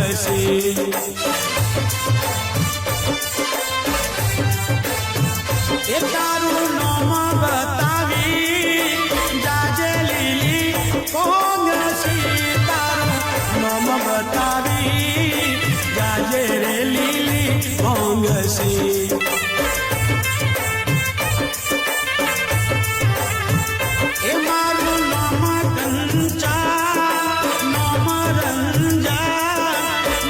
પોંગસી એ તારું નામ બતાવી જાજે લીલી પોંગસી તારું નામ બતાવી જાજે રે લીલી પોંગસી એ મારું નામ કંચા નામ રંજા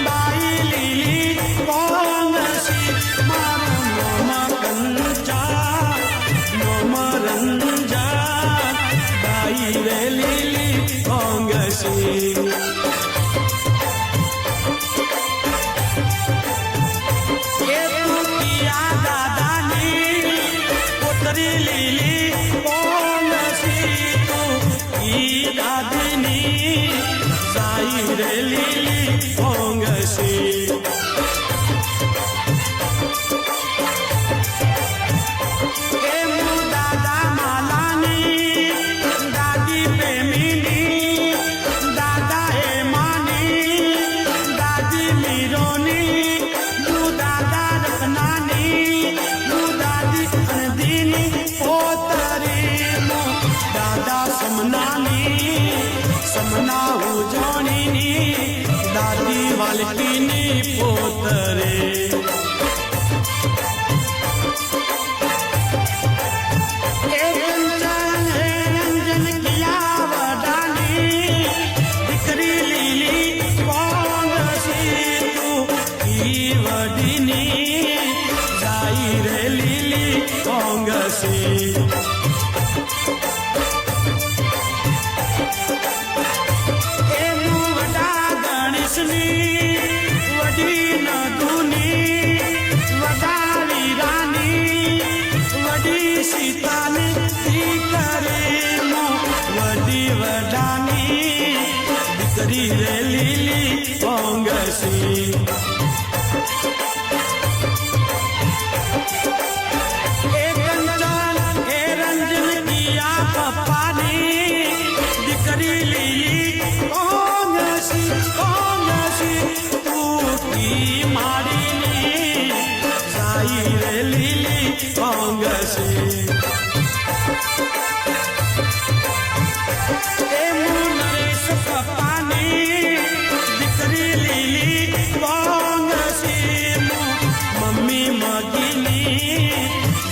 બાઈ લીલી પોંગસી મારું નામ કંચા નામ રંજા બાઈ રે લીલી પોંગસી એ તું કિયા દાદાની પુત્રી લીલી દાદીની સાઈ રે લીલી પોંગસી એ હું દાદા માલાની દાદી પ્રેમીની દાદા હેમાની દાદી મીરોની હું દાદા રત્નાની હું દાદી અણદીની પોતરી દાદા સમનાની સમના ઉજવણીની દાદી વાલકીની પોતરે રંજન કિયા વડાની દીકરી લીલી પોંગસી તું ઈ વડીની જાય રે લીલી પોંગસી વડી નદુની વડારી રાની વડી સીતાની દીકરી વડી વડાની દીકરી રે લીલી પોંગસી એ કંચન એ રંજન કિયા પપ્પાની દીકરી લીલી પોંગસી મારીની સાઈ રે લીલી પોંગસી એ નરેશ પપ્પાની દીકરી લીલી પોંગસી મમ્મી મગીની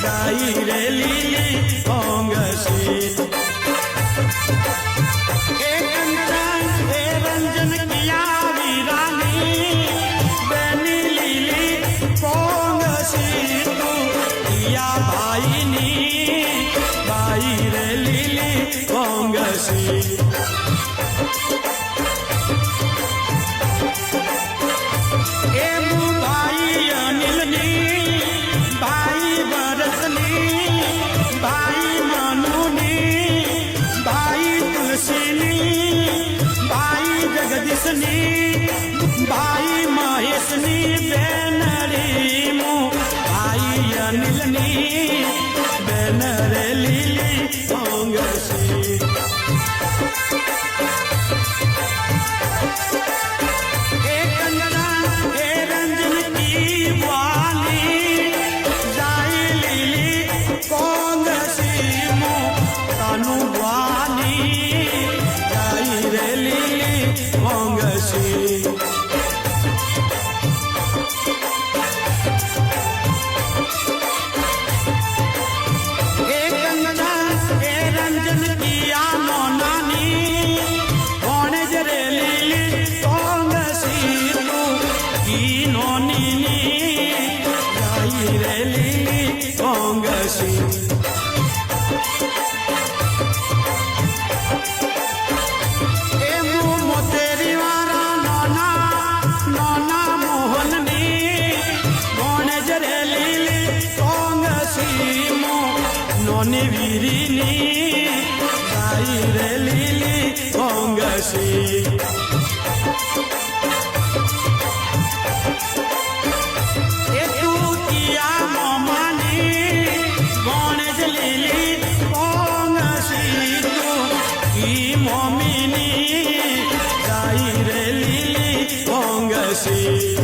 સાઈ રે લીલી પોંગસી એ કંચન એ રંજન કિયા વીરાની ભાઈની બાઈ રે લીલી પોંગસી એ હું ભાઈ અનિલની ભાઈ ભરતની ભાઈ મનુની ભાઈ તુલસીની ભાઈ જગદીશની ભાઈ મહેશની બેનરી ભાઈ અનિલની બેન રે લીલી પોંગસી એ કંચન એ રંજન કી વાલી જાય લીલી પોંગસી તનુ વાલી જાય રે લીલી પોંગસી નોની વીરીની ગાઈ રે લીલી પોંગસી એ તું કિયા મોમાની ગણેશ લીલી પોંગસી તું કી મોમીની ગાઈ રે લીલી પોંગસી પોંગસી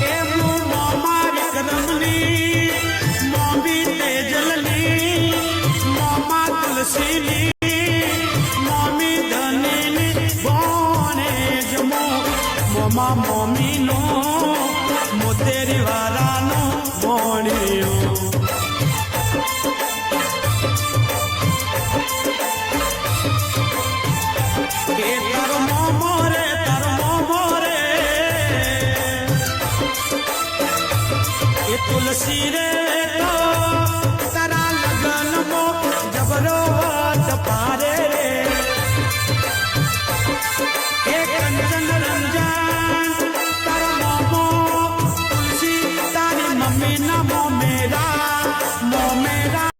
એમનું મોમારી કદમની મોમી તેજલની મોમા તુલસીની મોમી ધનીની બોને જમો મોમા મોમીનો મોતેરી વારાનો બોણિયો તુલસી રે